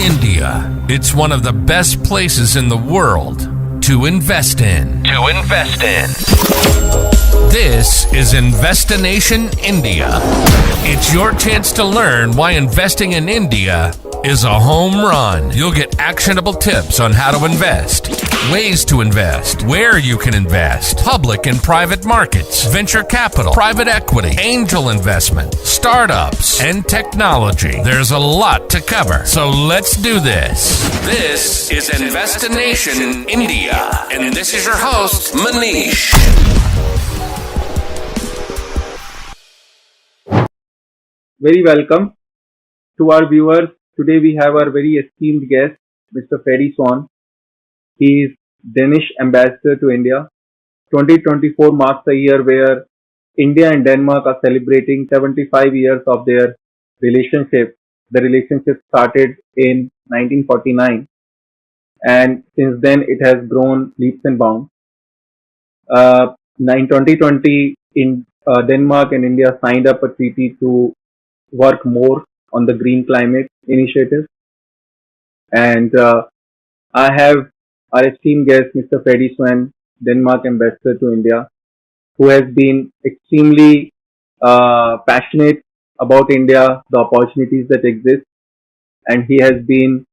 India. It's one of the best places in the world to invest in. This is Investination India. It's your chance to learn why investing in India is a home run. You'll get actionable tips on how to invest, ways to invest, where you can invest, public and private markets, venture capital, private equity, angel investment, startups, and technology. There's a lot to cover, so let's do this. This is Investination India, and this is your host, Manish. Very welcome to our viewers. Today we have our very esteemed guest, Mr. Freddy Svane. He is Danish ambassador to India. 2024 marks a year where India and Denmark are celebrating 75 years of their relationship. The relationship started in 1949 and since then it has grown leaps and bounds. In 2020, Denmark and India signed up a treaty to work more on the green climate initiative. And I have our esteemed guest, Mr. Freddy Svane, Denmark ambassador to India, who has been extremely passionate about India, the opportunities that exist. And he has been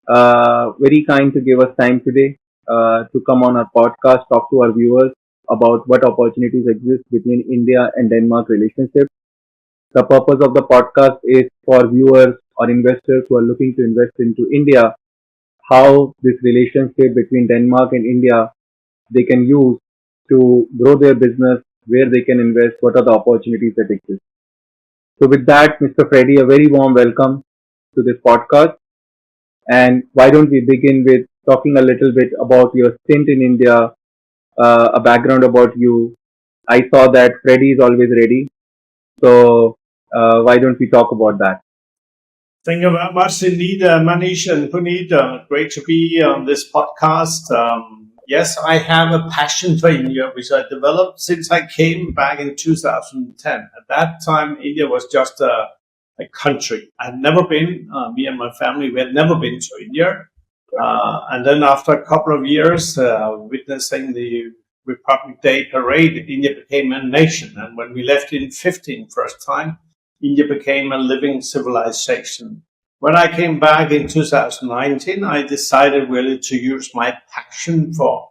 very kind to give us time today to come on our podcast, talk to our viewers about what opportunities exist between India and Denmark relationship. The purpose of the podcast is for viewers or investors who are looking to invest into India, how this relationship between Denmark and India they can use to grow their business, where they can invest, what are the opportunities that exist. So with that, Mr. Freddy, a very warm welcome to this podcast. And why don't we begin with talking a little bit about your stint in India, a background about you. I saw that Freddy is always ready. So why don't we talk about that? Thank you very much indeed, Manish and Puneet. Great to be on this podcast. Yes, I have a passion for India, which I developed since I came back in 2010. At that time, India was just a country. I had never been, me and my family, we had never been to India. And then after a couple of years, witnessing the Republic Day parade, India became a nation. And when we left in 2015 first time, India became a living civilization. When I came back in 2019, I decided really to use my passion for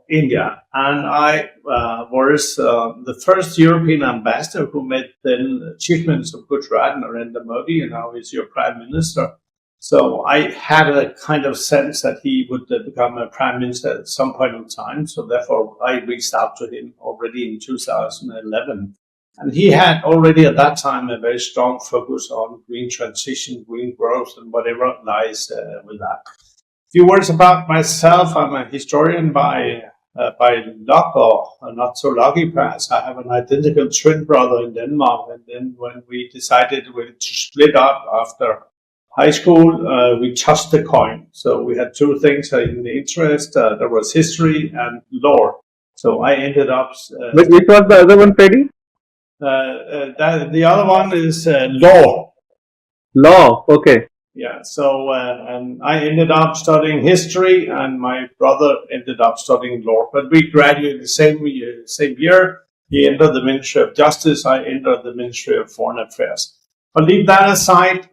India. And I was the first European ambassador who met the achievements of Gujarat, Narendra Modi, and now he's your prime minister. So I had a kind of sense that he would become a prime minister at some point in time. So therefore, I reached out to him already in 2011. And he had already at that time a very strong focus on green transition, green growth, and whatever lies with that. A few words about myself. I'm a historian by luck, or not so lucky perhaps. I have an identical twin brother in Denmark. And then when we decided to split up after high school, we tossed the coin. So we had two things in the interest. There was history and law. So I ended up... Which was the other one, Freddy? The other one is law. Law, okay. Yeah, so and I ended up studying history, and my brother ended up studying law. But we graduated the same year. He entered the Ministry of Justice. I entered the Ministry of Foreign Affairs. But leave that aside.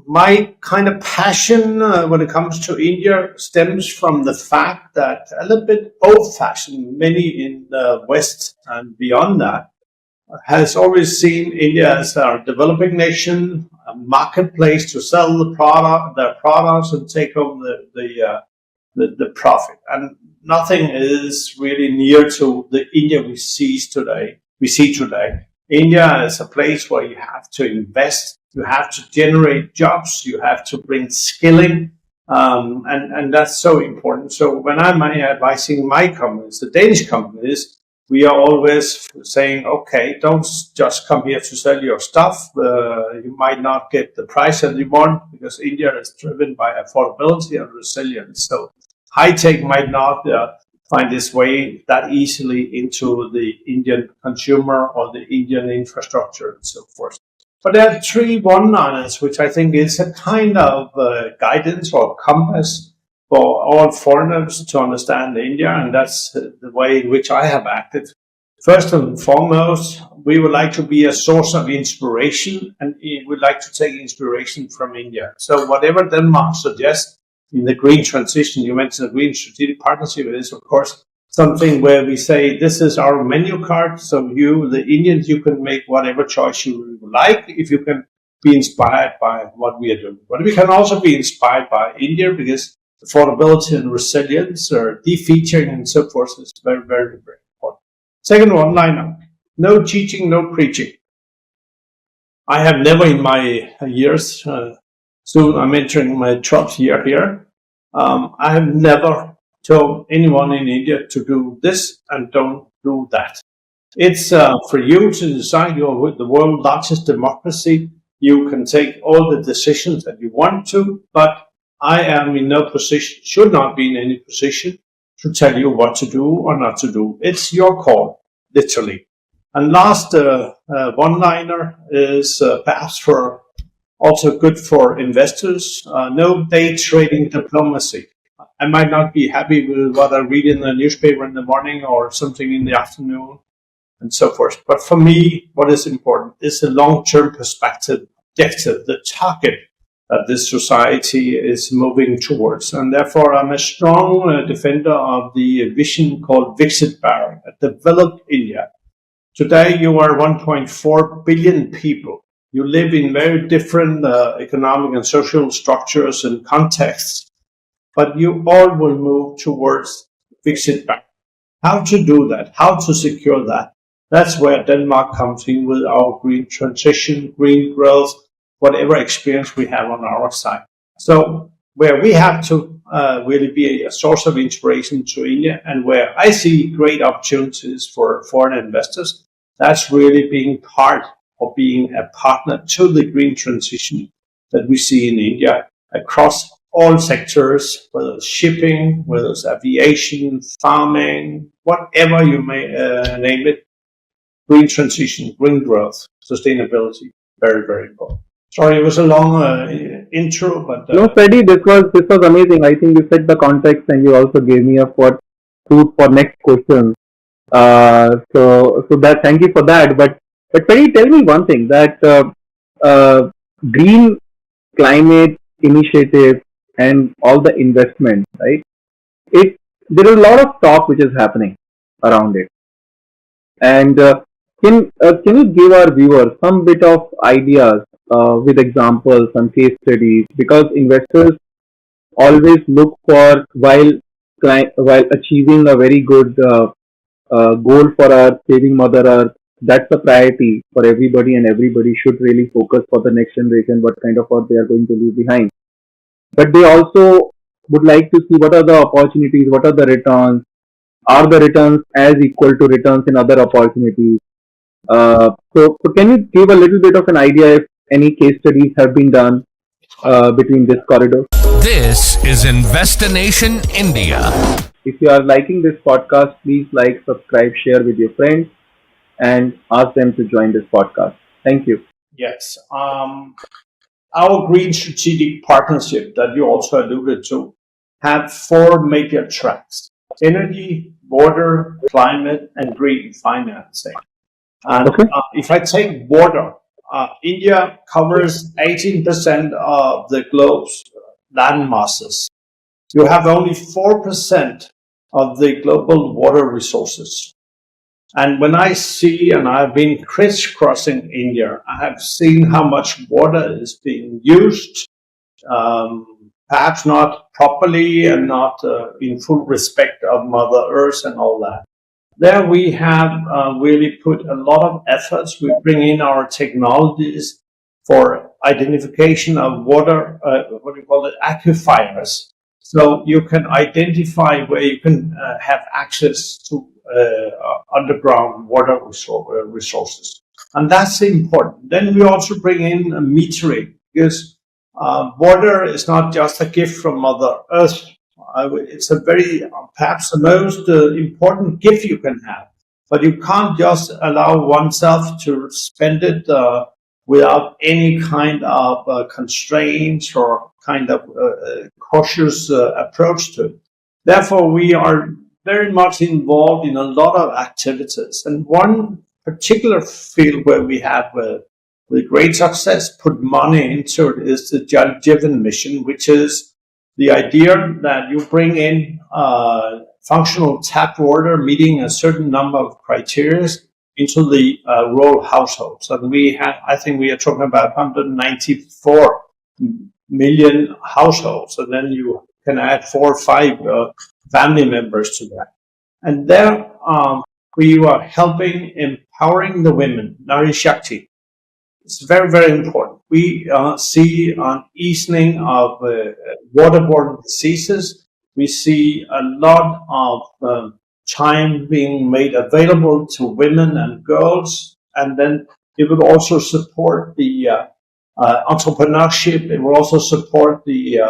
My kind of passion when it comes to India stems from the fact that a little bit old-fashioned, many in the West and beyond that, has always seen India as a developing nation, a marketplace to sell their products and take home the profit. And nothing is really near to the India we see today. India is a place where you have to invest. You have to generate jobs. You have to bring skilling, and that's so important. So when I'm advising my companies, the Danish companies, we are always saying, okay, don't just come here to sell your stuff. You might not get the price that you want because India is driven by affordability and resilience. So high tech might not find its way that easily into the Indian consumer or the Indian infrastructure and so forth. But there are three one-liners, which I think is a kind of guidance or compass for all foreigners to understand India, and that's the way in which I have acted. First and foremost, we would like to be a source of inspiration, and we would like to take inspiration from India. So whatever Denmark suggests in the green transition, you mentioned the green strategic partnership, it is of course something where we say this is our menu card. So you, the Indians, you can make whatever choice you like if you can be inspired by what we are doing. But we can also be inspired by India because affordability and resilience or defeaturing and so forth is very, very, very important. Second one liner, no teaching, no preaching. I have never in my years, soon I'm entering my 12th year here, I have never told anyone in India to do this and don't do that. It's for you to decide. You're the world's largest democracy. You can take all the decisions that you want to, but I am in no position, should not be in any position to tell you what to do or not to do. It's your call, literally. And last one-liner is perhaps for also good for investors. No day trading diplomacy. I might not be happy with what I read in the newspaper in the morning or something in the afternoon and so forth. But for me, what is important is the long-term perspective, objective, the target that this society is moving towards. And therefore, I'm a strong defender of the vision called Viksit Bharat, a developed India. Today, you are 1.4 billion people. You live in very different economic and social structures and contexts, but you all will move towards Viksit Bharat. How to do that? How to secure that? That's where Denmark comes in with our green transition, green growth, whatever experience we have on our side. So where we have to really be a source of inspiration to India, and where I see great opportunities for foreign investors, that's really being part of being a partner to the green transition that we see in India across all sectors, whether it's shipping, whether it's aviation, farming, whatever you may name it. Green transition, green growth, sustainability, very, very important. Sorry, it was a long intro, but no, Freddy, this was amazing. I think you set the context and you also gave me a food for next question. So that, thank you for that. But Freddy, tell me one thing, that green climate initiative and all the investment, right? There is a lot of talk which is happening around it, and can you give our viewers some bit of ideas with examples and case studies, because investors always look for, while achieving a very good goal for Earth, saving Mother Earth. That's a priority for everybody, and everybody should really focus for the next generation what kind of Earth they are going to leave behind. But they also would like to see what are the opportunities, what are the returns, are the returns as equal to returns in other opportunities. So can you give a little bit of an idea if any case studies have been done between this corridor? This is Investination India. If you are liking this podcast, please like, subscribe, share with your friends, and ask them to join this podcast. Thank you. yes, our green strategic partnership that you also alluded to have four major tracks: energy, water, climate, and green financing. And Okay. if I take water, India covers 18% of the globe's land masses. You have only 4% of the global water resources. And when I see, and I've been crisscrossing India, I have seen how much water is being used, perhaps not properly and not in full respect of Mother Earth and all that. There we have really put a lot of efforts. We bring in our technologies for identification of water, what do you call it, aquifers. So you can identify where you can have access to underground water resources. And that's important. Then we also bring in metering, because water is not just a gift from Mother Earth. It's a very, perhaps the most important gift you can have. But you can't just allow oneself to spend it without any kind of constraints or kind of cautious approach to it. Therefore, we are very much involved in a lot of activities. And one particular field where we have, with great success, put money into it is the Jal Jeevan mission, which is the idea that you bring in functional tap water meeting a certain number of criteria into the rural households. And I think we are talking about 194 million households. And then you can add 4 or 5 family members to that. And there we are helping empowering the women, Nari Shakti. It's very, very important. We see an easing of waterborne diseases. We see a lot of time being made available to women and girls. And then it will also support the entrepreneurship. It will also support the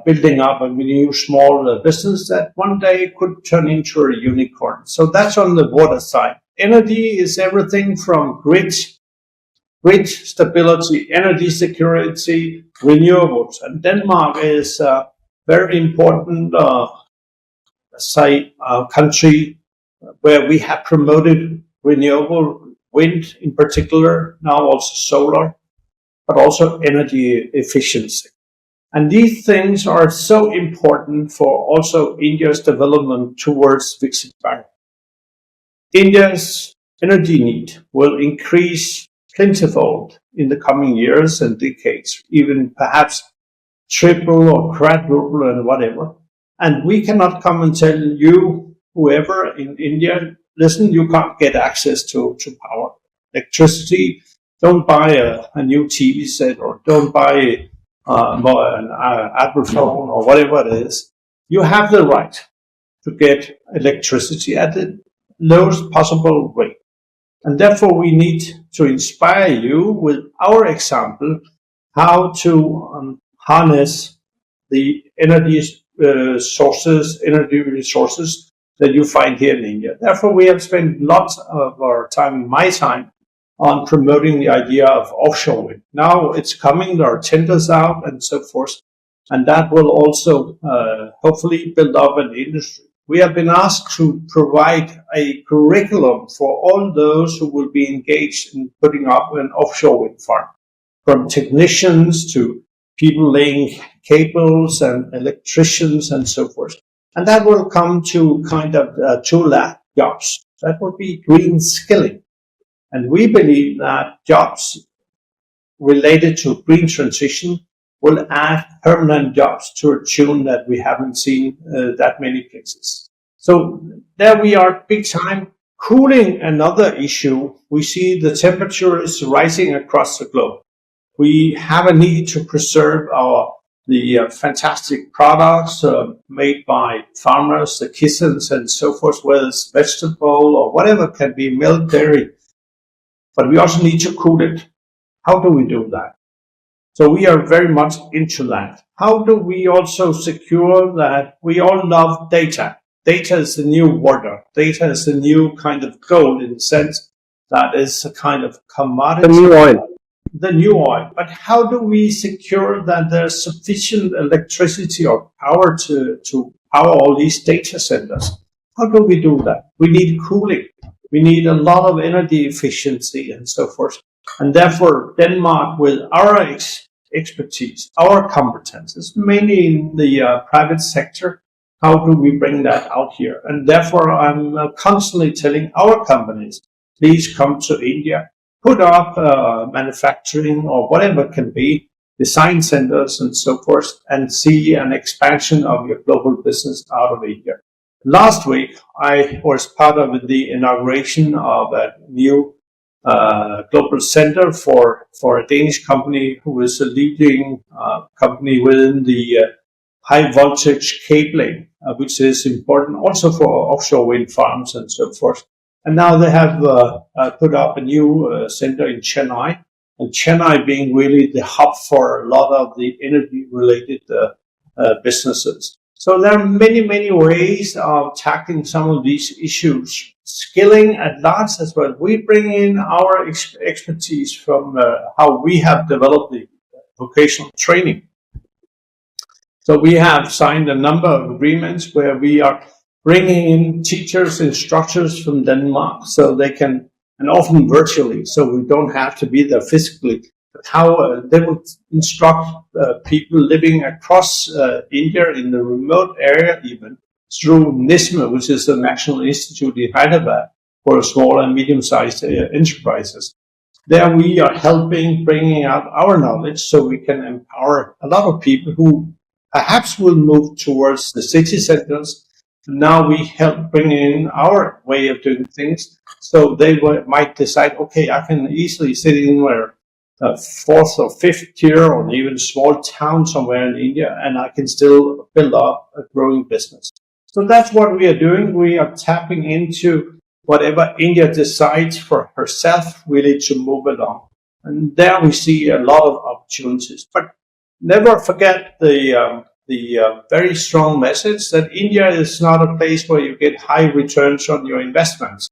building up a new small business that one day could turn into a unicorn. So that's on the water side. Energy is everything from grid stability, energy security, renewables. And Denmark is a very important country where we have promoted renewable wind in particular, now also solar, but also energy efficiency. And these things are so important for also India's development towards Viksit Bharat. India's energy need will increase plentyfold in the coming years and decades, even perhaps triple or quadruple and whatever. And we cannot come and tell you, whoever in India, listen, you can't get access to power, electricity. Don't buy a new TV set, or don't buy an Apple phone, or whatever it is. You have the right to get electricity at the lowest possible rate. And therefore, we need to inspire you with our example how to harness the energy resources that you find here in India. Therefore, we have spent lots of our time, my time, on promoting the idea of offshore wind. Now it's coming, there are tenders out and so forth, and that will also hopefully build up an industry. We have been asked to provide a curriculum for all those who will be engaged in putting up an offshore wind farm, from technicians to people laying cables and electricians and so forth. And that will come to kind of 2 lakh jobs. That will be green skilling. And we believe that jobs related to green transition will add permanent jobs to a tune that we haven't seen that many places. So there we are, big time. Cooling, another issue. We see the temperature is rising across the globe. We have a need to preserve the fantastic products made by farmers, the kitchens and so forth, whether it's vegetable or whatever can be, milk, dairy. But we also need to cool it. How do we do that? So we are very much into that. How do we also secure that? We all love data. Data is the new water. Data is the new kind of gold, in the sense that is a kind of commodity. The new oil. The new oil. But how do we secure that there's sufficient electricity or power to power all these data centers? How do we do that? We need cooling. We need a lot of energy efficiency and so forth. And therefore, Denmark, with our expertise, our competences, mainly in the private sector, how do we bring that out here? And therefore, I'm constantly telling our companies, please come to India, put up manufacturing or whatever it can be, design centers and so forth, and see an expansion of your global business out of India. Last week, I was part of the inauguration of a new global center for a Danish company who is a leading company within the high voltage cabling, which is important also for offshore wind farms and so forth. And now they have put up a new center in Chennai, and Chennai being really the hub for a lot of the energy related businesses. So there are many, many ways of tackling some of these issues. Skilling at large as well. We bring in our expertise from how we have developed the vocational training. So we have signed a number of agreements where we are bringing in teachers, instructors from Denmark, so they can, and often virtually, so we don't have to be there physically, but how they will instruct people living across India in the remote area even, through NISMA, which is the National Institute in Hyderabad for small and medium-sized enterprises. There we are helping, bringing out our knowledge so we can empower a lot of people who perhaps will move towards the city centers. Now we help bring in our way of doing things, so they might decide, okay, I can easily sit in where fourth or fifth tier or even small town somewhere in India, and I can still build up a growing business. So that's what we are doing. We are tapping into whatever India decides for herself really to move along. And there we see a lot of opportunities. But never forget the very strong message that India is not a place where you get high returns on your investments.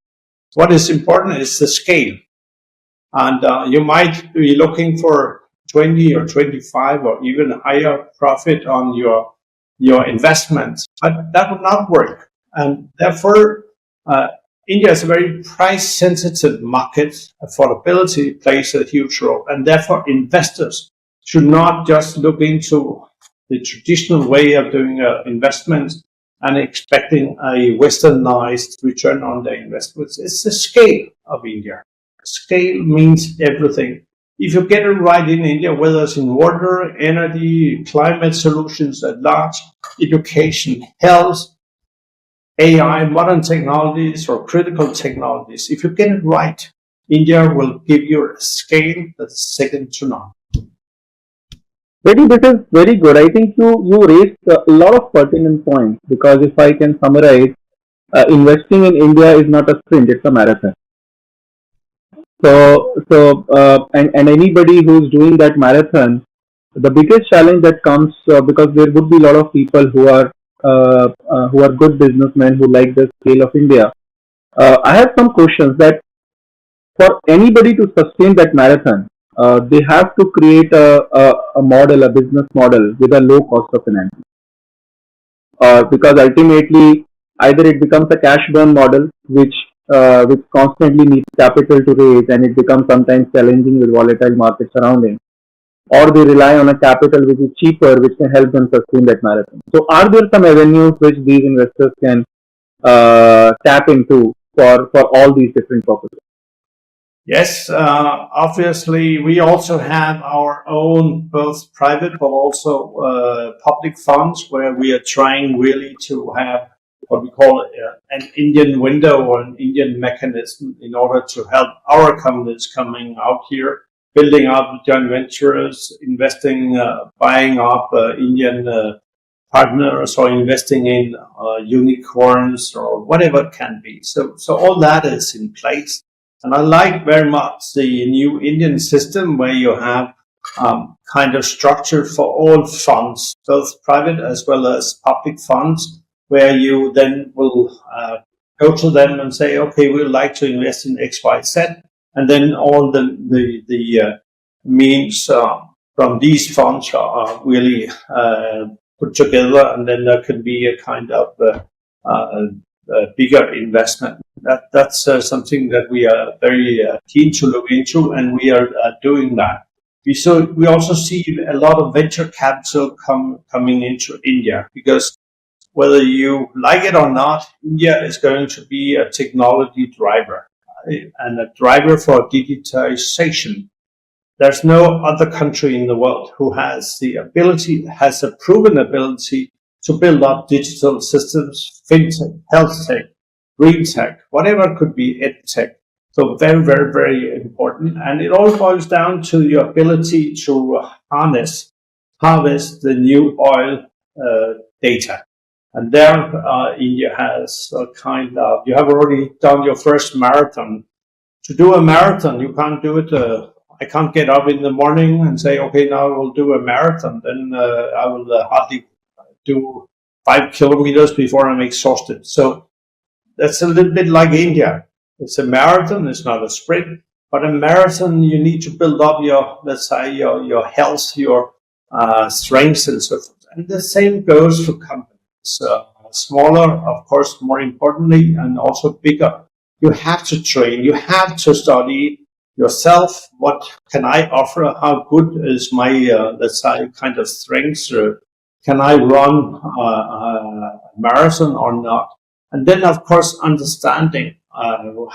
What is important is the scale. And you might be looking for 20 or 25 or even higher profit on your investments, but that would not work. And therefore, India is a very price-sensitive market. Affordability plays a huge role, and therefore investors should not just look into the traditional way of doing investments and expecting a westernized return on their investments. It's the scale of India. Scale means everything. If you get it right in India, whether it's in water, energy, climate solutions at large, education, health, AI, modern technologies, or critical technologies, if you get it right, India will give you a scale that's second to none. Freddy, this is very good. I think you raised a lot of pertinent points, because if I can summarize, investing in India is not a sprint; it's a marathon. And anybody who's doing that marathon, the biggest challenge that comes, because there would be a lot of people who are good businessmen who like the scale of India. I have some questions that for anybody to sustain that marathon, they have to create a model, a business model with a low cost of financing. Because ultimately, either it becomes a cash burn model, which constantly needs capital to raise, and it becomes sometimes challenging with volatile market surroundings, or they rely on a capital which is cheaper, which can help them sustain that marathon. So, are there some avenues which these investors can tap into for all these different purposes? Yes, obviously, we also have our own both private but also public funds where we are trying really to have what we call an Indian window or an Indian mechanism in order to help our companies coming out here, building up joint ventures, investing, buying up Indian partners, or investing in unicorns or whatever it can be. So all that is in place. And I like very much the new Indian system where you have kind of structure for all funds, both private as well as public funds, where you then will go to them and say, okay, we'd like to invest in X, Y, Z. And then all the means from these funds are really put together, and then there can be a kind of bigger investment. That's something that we are very keen to look into, and we are doing that. We also see a lot of venture capital coming into India, because whether you like it or not, India is going to be a technology driver and a driver for digitization. There's no other country in the world who has a proven ability to build up digital systems, fintech, health tech, green tech, whatever it could be, ed tech. So very, very, very important. And it all boils down to your ability to harvest the new oil data. And there, India has a kind of, you have already done your first marathon. To do a marathon, you can't do it, I can't get up in the morning and say, okay, now I will do a marathon. Then I will hardly do 5 kilometers before I'm exhausted. So that's a little bit like India. It's a marathon. It's not a sprint, but a marathon, you need to build up your, let's say, your health, your strengths and so forth. And the same goes for companies. Smaller, of course, more importantly, and also bigger. You have to train. You have to study yourself. What can I offer? How good is my, let's say, kind of strengths? Can I run a marathon or not? And then, of course, understanding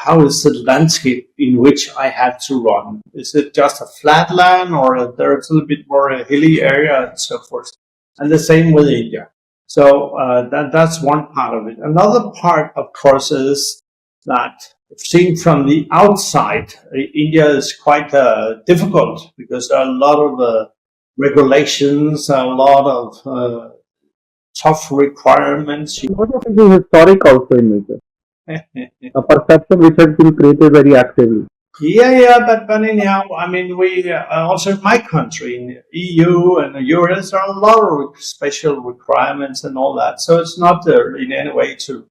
how is the landscape in which I have to run. Is it just a flat land, or there's a little bit more a hilly area and so forth? And the same with India. So that's one part of it. Another part, of course, is that seen from the outside, India is quite difficult because there are a lot of regulations, a lot of tough requirements. What of it is historic also in nature? A perception which has been created very actively. But anyhow, I mean, we also in my country, in the EU and the US, there are a lot of special requirements and all that. So it's not in any way to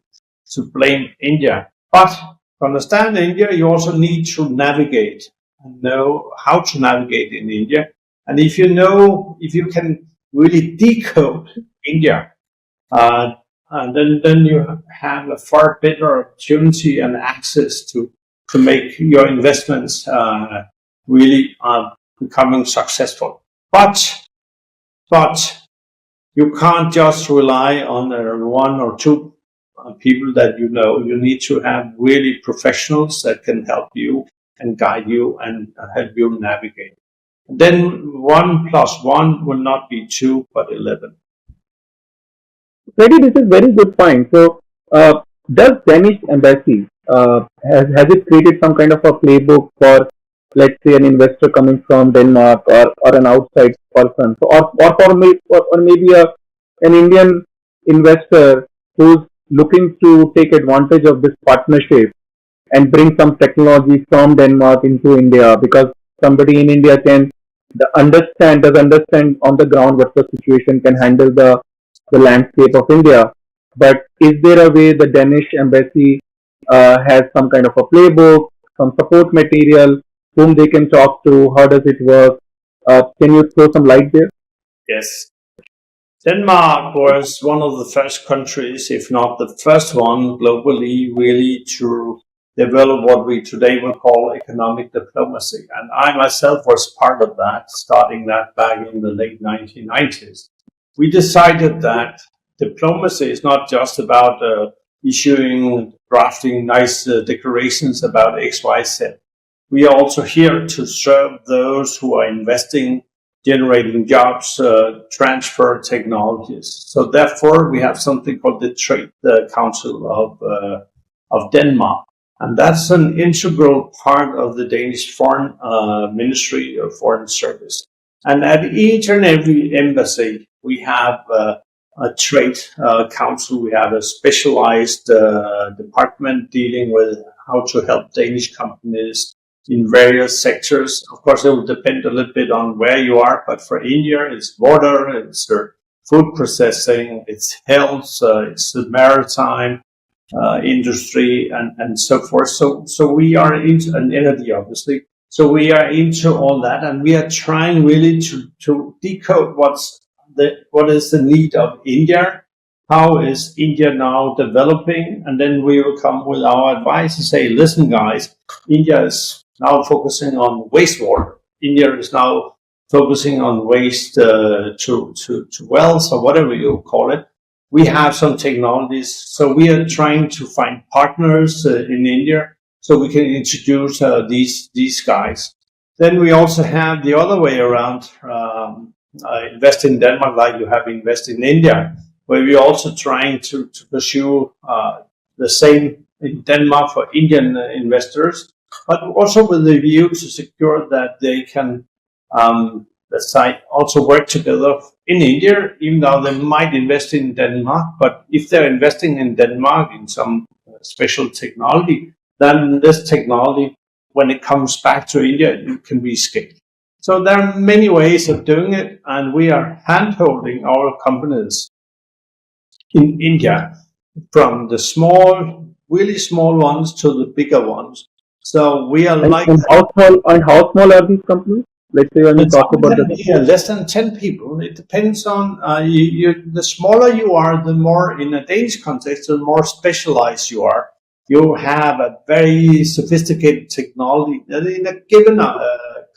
blame India. But to understand India, you also need to navigate and know how to navigate in India. And if you can really decode India, and then you have a far better opportunity and access to make your investments really becoming successful. But you can't just rely on one or two people that you know. You need to have really professionals that can help you and guide you and help you navigate. Then 1 + 1 will not be 2, but 11. Freddy, this is very good point. So, does Danish embassy has it created some kind of a playbook for, let's say, an investor coming from Denmark or an outside person, so, or maybe an Indian investor who's looking to take advantage of this partnership and bring some technology from Denmark into India, because somebody in India can understand on the ground what the situation, can handle the landscape of India. But is there a way the Danish embassy has some kind of a playbook, some support material, whom they can talk to? How does it work? Can you throw some light there? Yes. Denmark was one of the first countries, if not the first one globally, really to develop what we today will call economic diplomacy. And I myself was part of that, starting that back in the late 1990s. We decided that diplomacy is not just about drafting nice declarations about X, Y, Z. We are also here to serve those who are investing, generating jobs, transfer technologies. So therefore, we have something called the Trade Council of Denmark. And that's an integral part of the Danish Foreign Ministry or Foreign Service. And at each and every embassy, we have a trade council. We have a specialized department dealing with how to help Danish companies in various sectors. Of course, it will depend a little bit on where you are, but for India, it's water, it's food processing, it's health, it's the maritime industry, and so forth. So we are into an energy, obviously. So we are into all that, and we are trying really to decode what is the need of India, how is India now developing, and then we will come with our advice and say, listen, guys, India is now focusing on wastewater. India is now focusing on waste to wells, or whatever you call it. We have some technologies, so we are trying to find partners in India so we can introduce these guys. Then we also have the other way around, invest in Denmark like you have invested in India, where we're also trying to pursue the same in Denmark for Indian investors, but also with the view to secure that they can, let's say, also work together in India, even though they might invest in Denmark. But if they're investing in Denmark in some special technology, then this technology, when it comes back to India, it can be scaled. So there are many ways of doing it, and we are hand-holding our companies in India, from the small, really small ones to the bigger ones. So we are like. And how small are these companies? Let's say when we talk about less than 10 people. It depends on the smaller you are, the more in a Danish context, the more specialized you are. You have a very sophisticated technology in a given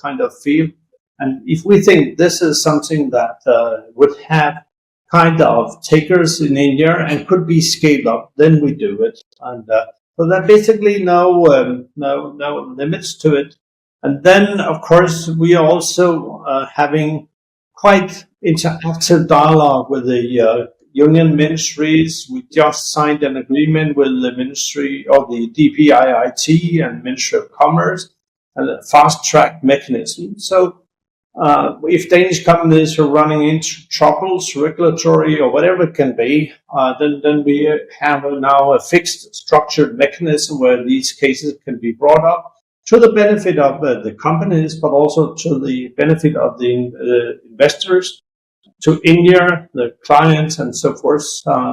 kind of field. And if we think this is something that would have kind of takers in India and could be scaled up, then we do it. And so there are basically no limits to it. And then, of course, we are also having quite interactive dialogue with the union ministries. We just signed an agreement with the Ministry of the DPIIT and Ministry of Commerce, and a fast-track mechanism. So if Danish companies are running into troubles, regulatory or whatever it can be, then we have now a fixed, structured mechanism where these cases can be brought up, to the benefit of the companies, but also to the benefit of the investors, to India, the clients, and so forth.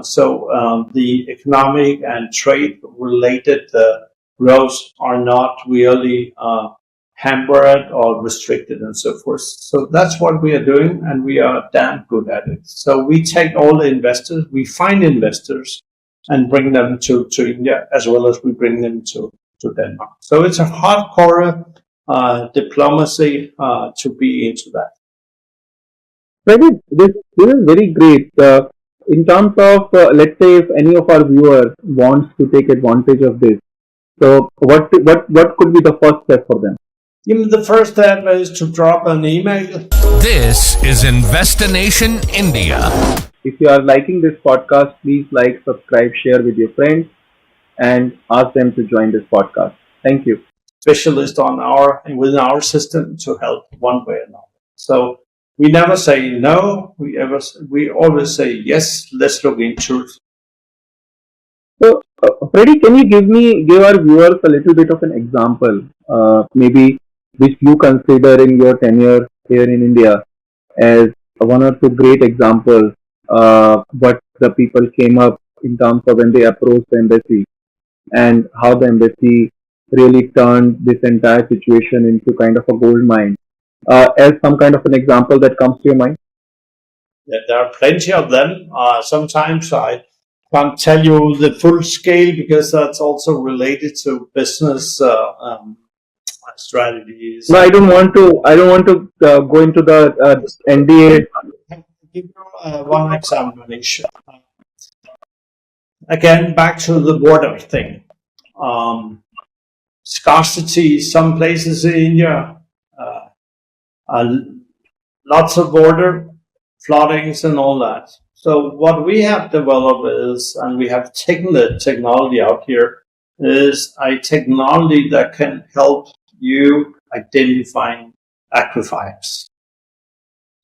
So the economic and trade-related growth are not really hampered or restricted, and so forth. So that's what we are doing, and we are damn good at it. So we take all the investors, we find investors, and bring them to India, as well as we bring them to Denmark. So it's a hardcore diplomacy to be into that. Freddy, this is very great. In terms of, let's say, if any of our viewers wants to take advantage of this, so what could be the first step for them? The first step is to drop an email. This is Investination India. If you are liking this podcast, please like, subscribe, share with your friends, and ask them to join this podcast. Thank you. Specialist within our system to help one way or another. So we never say no. We always say yes. Let's look into it. So, Freddy, can you give our viewers a little bit of an example, maybe which you consider in your tenure here in India as one or two great examples, what the people came up in terms of when they approached the embassy, and how the embassy really turned this entire situation into kind of a gold mine, as some kind of an example that comes to your mind? There are plenty of them. Sometimes I can't tell you the full scale because that's also related to business strategies. No, I don't want to go into the NDA. I'll give you one example, Manish. Again, back to the border thing. Scarcity, some places in India, lots of border floodings and all that. So what we have developed is, and we have taken the technology out here, is a technology that can help you identifying aquifers.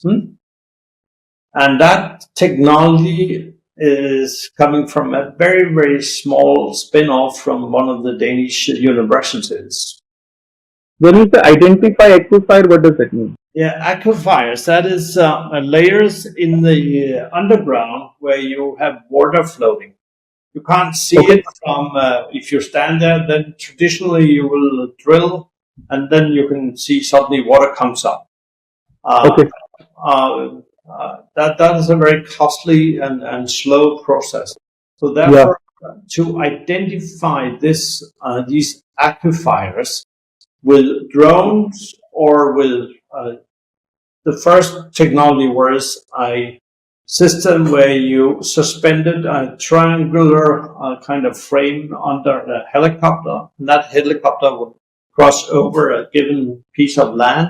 And that technology is coming from a very, very small spin-off from one of the Danish universities. When you say identify aquifer, what does that mean? Yeah, aquifers, that is layers in the underground where you have water floating. You can't see it from, if you stand there, then traditionally you will drill and then you can see suddenly water comes up. That is a very costly and slow process. So therefore, to identify these aquifers with drones or with the first technology was a system where you suspended a triangular kind of frame under a helicopter, and that helicopter would cross over a given piece of land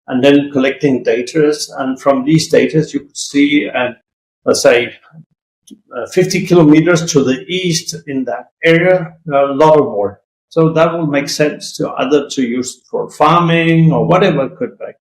and then collecting data. And from these data, you could see, let's say, 50 kilometers to the east in that area, a lot of water. So that will make sense to use for farming or whatever it could be.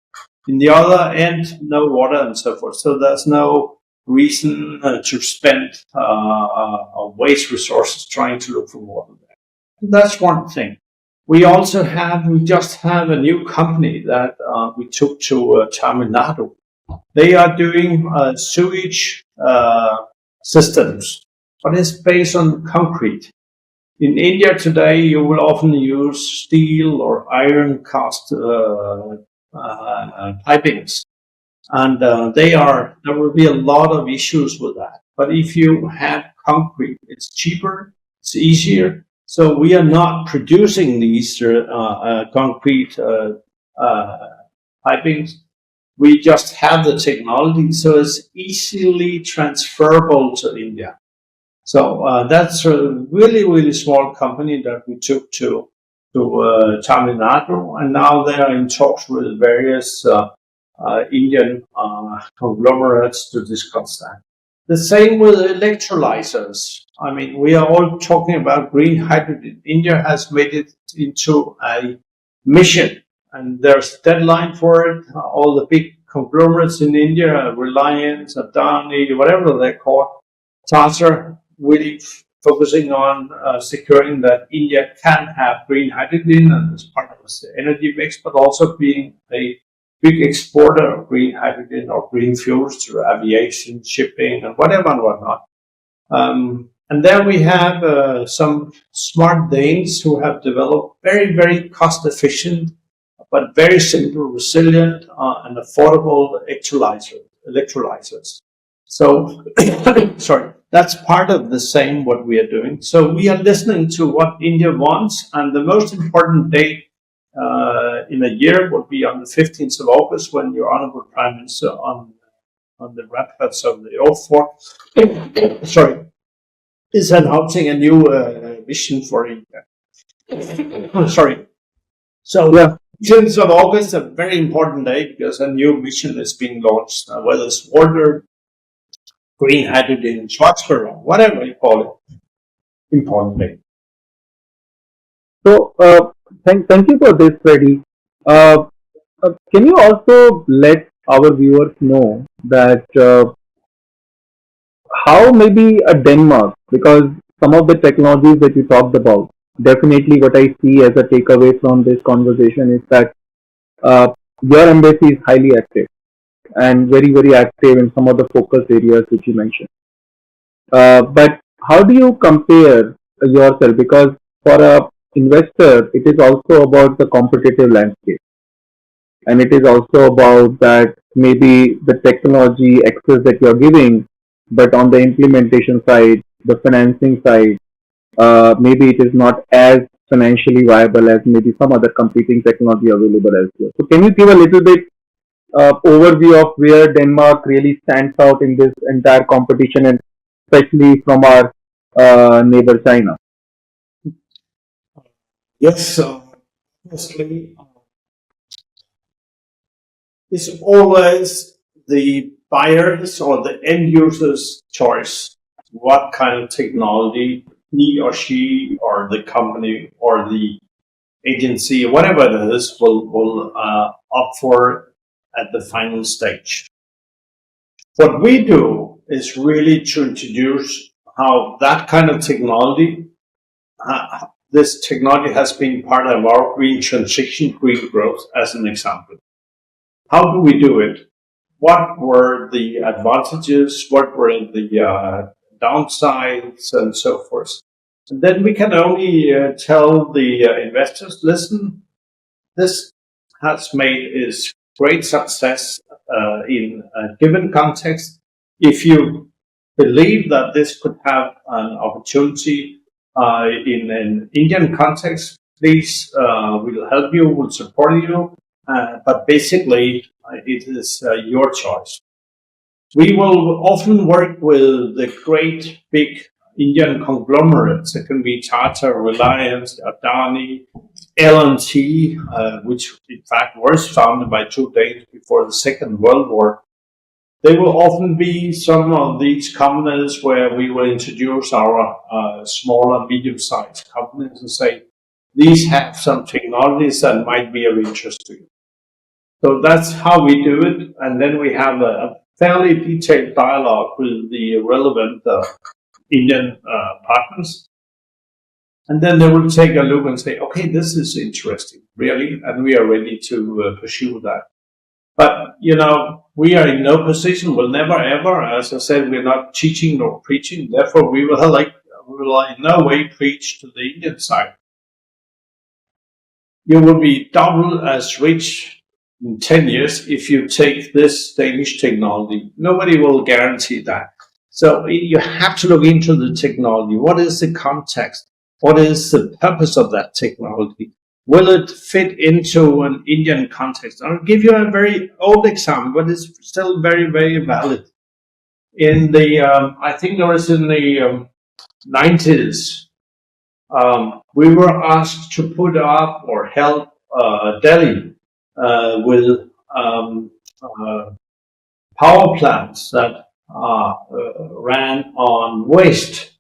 In the other end, no water and so forth. So there's no reason to spend or waste resources trying to look for water there. That's one thing. We just have a new company that we took to Tamil Nadu. They are doing sewage systems but it's based on concrete. In India today, you will often use steel or iron cast pipings, and there will be a lot of issues with that. But if you have concrete, it's cheaper, it's easier. So we are not producing these concrete pipings. We just have the technology, so it's easily transferable to India. So that's a really, really small company that we took to Tamil Nadu, and now they are in talks with various Indian conglomerates to discuss that. The same with electrolyzers. I mean, we are all talking about green hydrogen. India has made it into a mission, and there's a deadline for it. All the big conglomerates in India, Reliance, Adani, whatever they're called, Tata, really focusing on securing that India can have green hydrogen and as part of the energy mix, but also being a big exporter of green hydrogen or green fuels to aviation, shipping, and whatever and whatnot. And then we have some smart Danes who have developed very, very cost efficient, but very simple, resilient, and affordable electrolyzers. So, sorry, that's part of the same what we are doing. So we are listening to what India wants, and the most important date in a year will be on the 15th of August when your Honorable Prime Minister on the ramparts of the oath fort, sorry, is announcing a new mission for India. Sorry. So, Yeah. 15th of August, a very important day because a new mission is being launched, whether it's water, green hydrogen, Schwarzkörner, whatever you call it. Important day. So, thank you for this, Freddy. Can you also let our viewers know that how maybe a Denmark, because some of the technologies that you talked about, definitely what I see as a takeaway from this conversation is that your embassy is highly active and very, very active in some of the focus areas which you mentioned. But how do you compare yourself? Because for a investor, it is also about the competitive landscape, and it is also about that maybe the technology access that you're giving, but on the implementation side, the financing side, maybe it is not as financially viable as maybe some other competing technology available elsewhere. So, can you give a little bit overview of where Denmark really stands out in this entire competition, and especially from our neighbor China? Yes, mostly it's always the buyer's or the end user's choice what kind of technology he or she or the company or the agency, whatever it is, will opt for at the final stage. What we do is really to introduce how that kind of technology, this technology has been part of our green transition, green growth, as an example. How do we do it? What were the advantages? What were the downsides and so forth? And then we can only tell the investors, listen, this has made is great success in a given context. If you believe that this could have an opportunity in an Indian context, please, we'll help you, we'll support you. But basically, it is your choice. We will often work with the great big Indian conglomerates. It can be Tata, Reliance, Adani, L&T, which in fact was founded by two Danes before the Second World War. They will often be some of these companies where we will introduce our small and medium-sized companies and say, these have some technologies that might be of interest to you. So that's how we do it. And then we have a fairly detailed dialogue with the relevant Indian partners. And then they will take a look and say, okay, this is interesting, really, and we are ready to pursue that. But, we are in no position, will never ever, as I said, we're not teaching nor preaching. Therefore, we will in no way preach to the Indian side. You will be double as rich in 10 years if you take this Danish technology. Nobody will guarantee that. So you have to look into the technology. What is the context? What is the purpose of that technology? Will it fit into an Indian context? I'll give you a very old example, but it's still very, very valid. In the, I think it was in the 90s, we were asked to put up or help Delhi with power plants that ran on waste.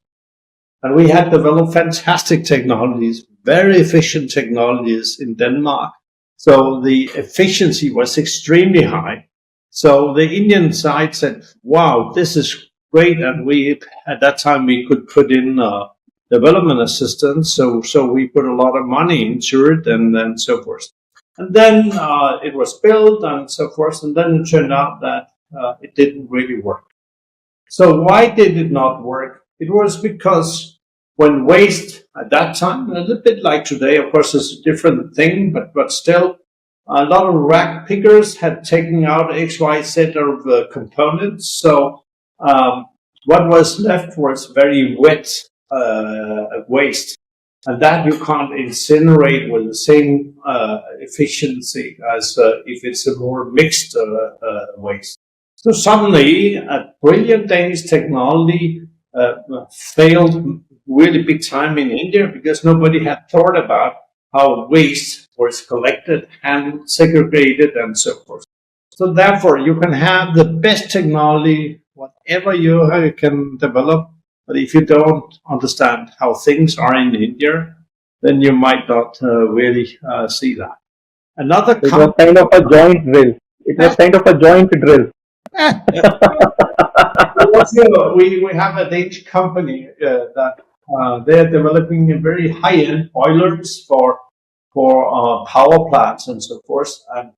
And we had developed fantastic technologies, very efficient technologies in Denmark. So the efficiency was extremely high. So the Indian side said, wow, this is great. And we, at that time, we could put in development assistance. So we put a lot of money into it and so forth. And then it was built and so forth. And then it turned out that it didn't really work. So why did it not work? It was because when waste at that time, a little bit like today, of course, it's a different thing, but still, a lot of rack pickers had taken out X, Y, Z of components. So what was left was very wet waste. And that you can't incinerate with the same efficiency as if it's a more mixed waste. So suddenly, a brilliant Danish technology failed really big time in India because nobody had thought about how waste was collected, handled, segregated, and so forth. So therefore, you can have the best technology, whatever you can develop, but if you don't understand how things are in India, then you might not really see that. Another It was kind of a joint drill. It was kind of a joint drill. We have a Danish company that they're developing a very high-end boilers for power plants and so forth. And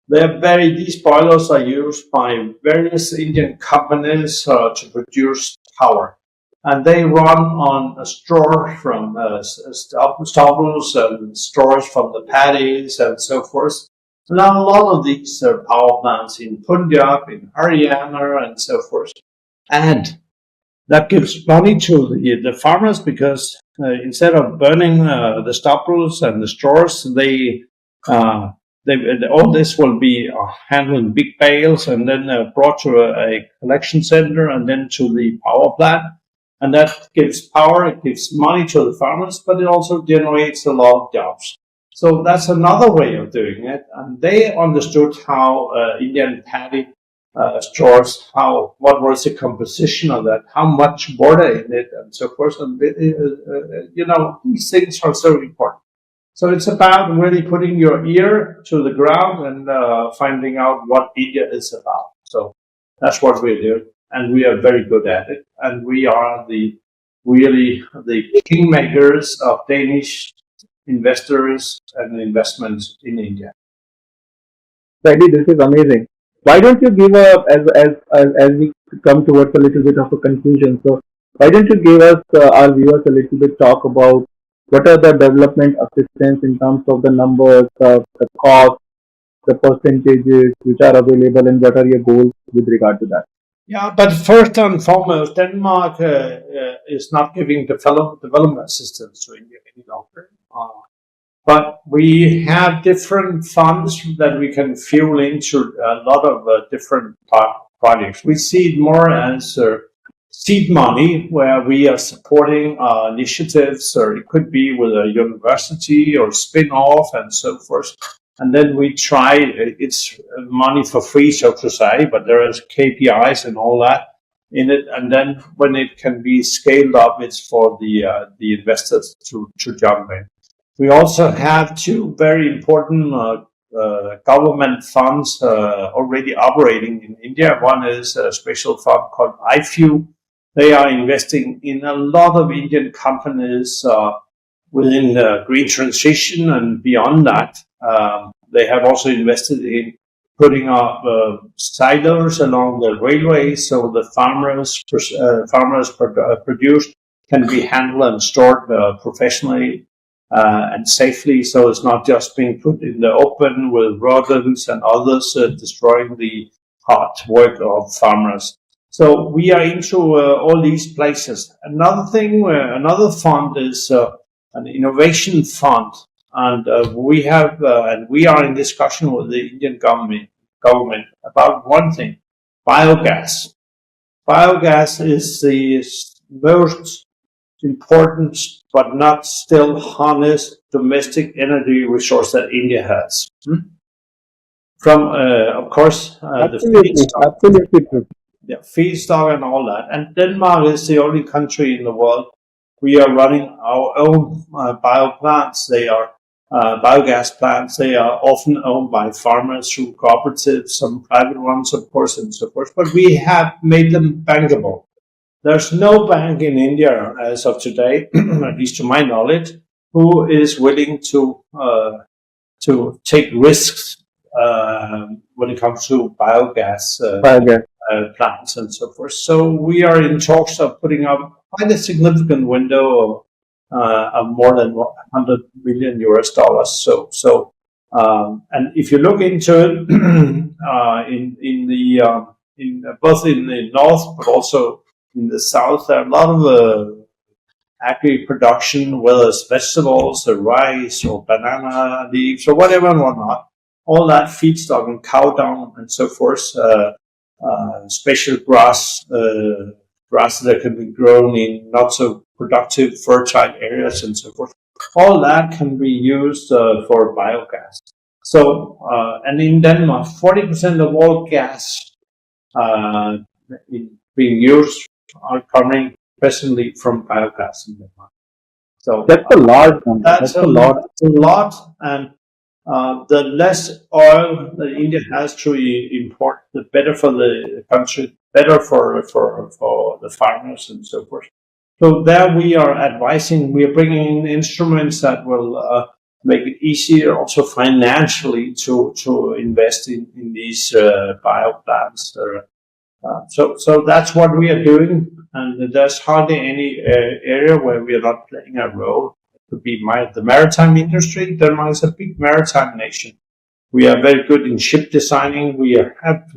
these boilers are used by various Indian companies to produce power. And they run on a straw from stubbles and straws from the paddies and so forth. Now, a lot of these power plants in Punjab, in Haryana, and so forth. And that gives money to the farmers because instead of burning the stubbles and the straws, all this will be handled in big bales and then brought to a collection center and then to the power plant. And that gives power, it gives money to the farmers, but it also generates a lot of jobs. So that's another way of doing it. And they understood how Indian paddy straws, what was the composition of that, how much water in it, and so forth. And these things are so important. So it's about really putting your ear to the ground and finding out what India is about. So that's what we do, and we are very good at it. And we are really the kingmakers of Danish investors and investments in India. Freddy, this is amazing. Why don't you give as we come towards a little bit of a conclusion? So why don't you give us our viewers a little bit talk about what are the development assistance in terms of the numbers, the cost, the percentages which are available, and what are your goals with regard to that? Yeah, but first and foremost, Denmark is not giving development assistance to India any longer. But we have different funds that we can fuel into a lot of different projects. We see it more as seed money, where we are supporting initiatives, or it could be with a university or spin-off and so forth. And then we try, it's money for free, so to say, but there is KPIs and all that in it. And then when it can be scaled up, it's for the investors to jump in. We also have two very important government funds already operating in India. One is a special fund called IFU. They are investing in a lot of Indian companies within the green transition and beyond that. They have also invested in putting up silos along the railways so the farmers produce can be handled and stored professionally and safely, so it's not just being put in the open with rodents and others destroying the hard work of farmers. So we are into all these places. Another thing, another fund is an innovation fund, and we have and we are in discussion with the Indian government about one thing: biogas. Biogas is the most important but not still harnessed domestic energy resource that India has. From, of course, the feedstock, Absolutely true. feedstock and all that. And Denmark is the only country in the world. We are running our own bio plants. They are biogas plants. They are often owned by farmers through cooperatives, some private ones, of course, and so forth. But we have made them bankable. There's no bank in India as of today, at least to my knowledge, who is willing to take risks when it comes to biogas plants and so forth. So we are in talks of putting up quite a significant window of more than $100 million US. And if you look into it, in both in the north but also in the south, there are a lot of agri production, whether it's vegetables or rice or banana leaves or whatever and whatnot. All that feedstock and cow dung and so forth, special grass that can be grown in not so productive, fertile areas and so forth. All that can be used for biogas. So, and in Denmark, 40% of all gas being used are coming presently from biogas in Denmark. So that's a large one. That's a lot, and the less oil that India has to import, the better for the country, better for the farmers and so forth. So there we are advising, we are bringing in instruments that will make it easier also financially to invest in these bio plants. So that's what we are doing, and there's hardly any area where we are not playing a role. It could be the maritime industry. Denmark is a big maritime nation. We are very good in ship designing. We have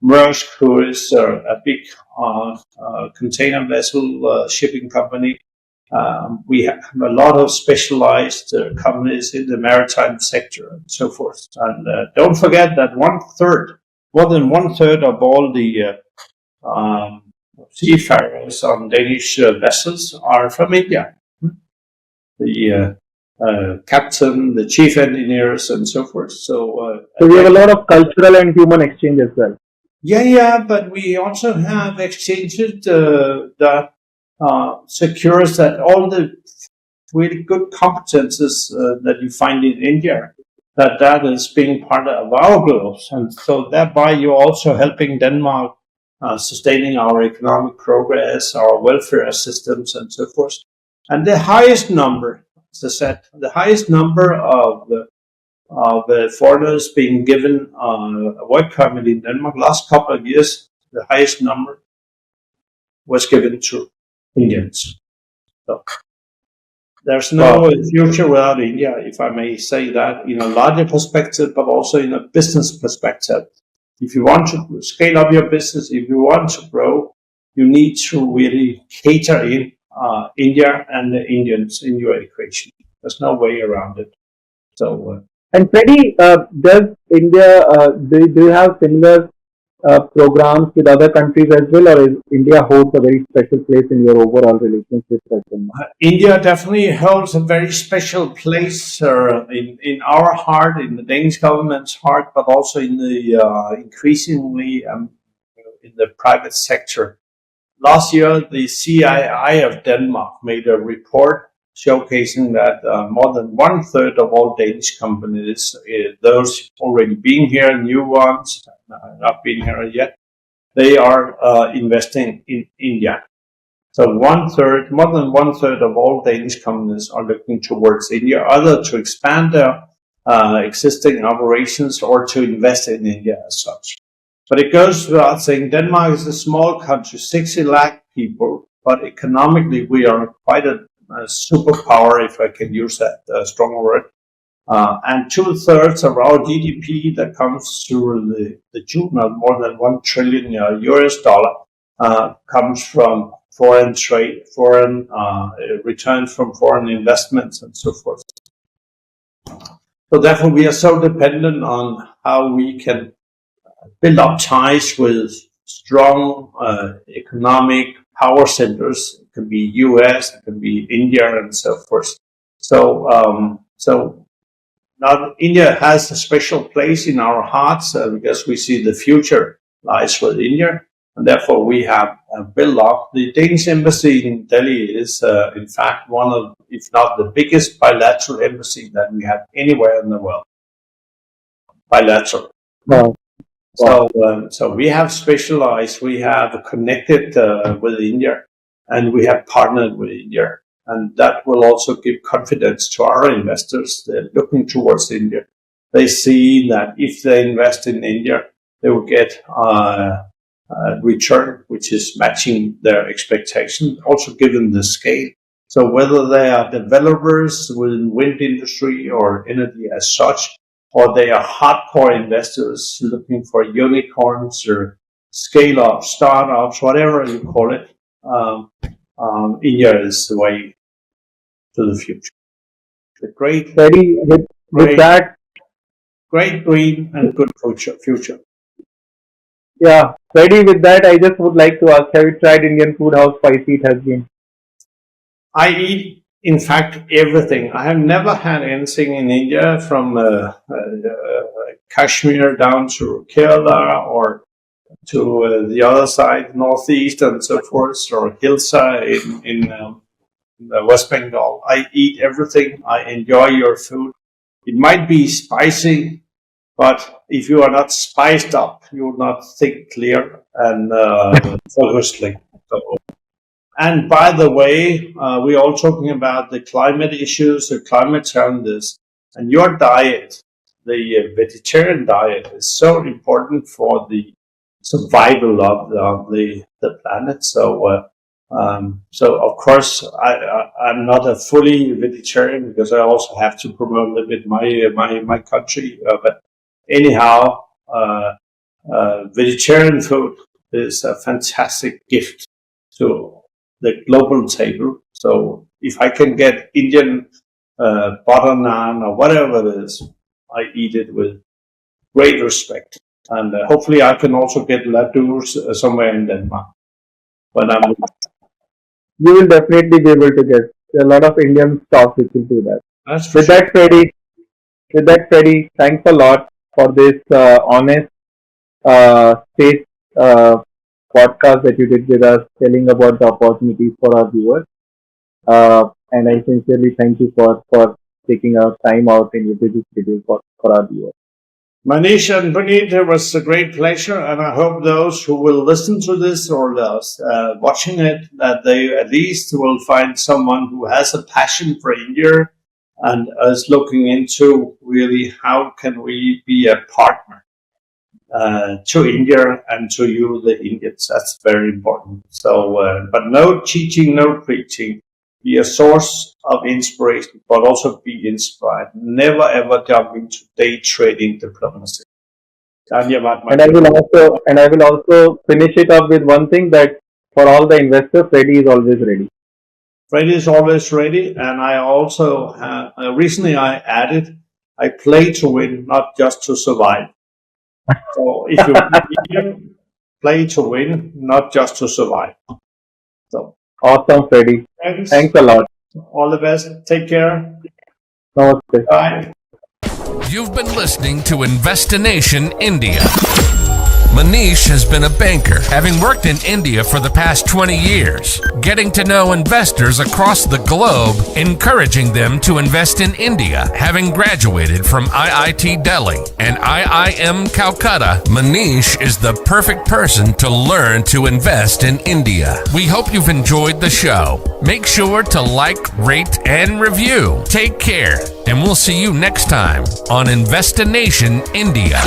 Maersk, who is a big container vessel shipping company. We have a lot of specialized companies in the maritime sector and so forth. And don't forget that more than one third of all the seafarers on Danish vessels are from India. The captain, the chief engineers, and so forth. So we have a lot of cultural and human exchange as well. Yeah, but we also have exchanges that secures that all the really good competences that you find in India, that is being part of our growth. And so thereby you're also helping Denmark sustaining our economic progress, our welfare systems, and so forth. And the highest number, as I said, the highest number of foreigners being given a work permit in Denmark last couple of years, the highest number was given to Indians. So there's no future without India, if I may say that, in a larger perspective, but also in a business perspective. If you want to scale up your business, if you want to grow, you need to really cater in India and the Indians in your equation. There's no way around it. So. And Freddy, does India, do you have similar programs with other countries as well, or is India holds a very special place in your overall relationship with Denmark? India definitely holds a very special place in our heart, in the Danish government's heart, but also in the increasingly in the private sector. Last year, the CII of Denmark made a report showcasing that more than one third of all Danish companies, those already being here, new ones, not been here yet, they are investing in India. So more than one third of all Danish companies are looking towards India, either to expand their existing operations or to invest in India as such. But it goes without saying, Denmark is a small country, 60 lakh people, but economically we are quite a superpower, if I can use that strong word. And 2/3 of our GDP that comes through the tune of more than 1 trillion US dollar comes from foreign trade, foreign returns from foreign investments and so forth. So therefore we are so dependent on how we can build up ties with strong economic power centers. It can be US, it can be India and so forth. So now India has a special place in our hearts because we see the future lies with India. And therefore, we have built up. The Danish embassy in Delhi is, in fact, one of, if not the biggest bilateral embassy that we have anywhere in the world. Bilateral. Wow. So we have specialized, we have connected with India, and we have partnered with India. And that will also give confidence to our investors. They're looking towards India. They see that if they invest in India, they will get return, which is matching their expectations, also given the scale. So whether they are developers within wind industry or energy as such, or they are hardcore investors looking for unicorns or scale-up, startups, whatever you call it, India is the way to the future. The great, Freddy, with that, great green and good future. yeah, Freddy, with that, I just would like to ask, have you tried Indian food? How spicy it has been? I eat, in fact, everything. I have never had anything in India from Kashmir down to Kerala or to the other side, northeast and so forth, or Hilsa in the West Bengal. I eat everything. I enjoy your food. It might be spicy, but if you are not spiced up, you will not think clear and focusly. And by the way, we're all talking about the climate issues, the climate challenges, and your diet, the vegetarian diet, is so important for the survival of the planet. So of course, I'm not a fully vegetarian because I also have to promote a little bit my country. But anyhow, vegetarian food is a fantastic gift to the global table. So if I can get Indian butter naan or whatever it is, I eat it with great respect. And hopefully I can also get laddus somewhere in Denmark. When I'm You will definitely be able to get a lot of Indian stocks which will do that. That's With that, Freddy, thanks a lot for this honest space podcast that you did with us, telling about the opportunities for our viewers. And I sincerely thank you for taking our time out in your busy schedule for our viewers. Manish and Puneet, it was a great pleasure, and I hope those who will listen to this or those watching it, that they at least will find someone who has a passion for India and is looking into really how can we be a partner to India and to you, the Indians. That's very important. So, but no teaching, no preaching. Be a source of inspiration, but also be inspired. Never ever jump into day trading diplomacy. And I will also finish it up with one thing, that for all the investors, Freddy is always ready. Freddy is always ready, and I also recently I added, I play to win, not just to survive. So if you play to win, not just to survive. So. Awesome, Freddy. Thanks a lot. All the best. Take care. Namaste. Bye. You've been listening to Investination India. Manish has been a banker, having worked in India for the past 20 years, getting to know investors across the globe, encouraging them to invest in India. Having graduated from IIT Delhi and IIM Calcutta, Manish is the perfect person to learn to invest in India. We hope you've enjoyed the show. Make sure to like, rate, and review. Take care, and we'll see you next time on Investination India.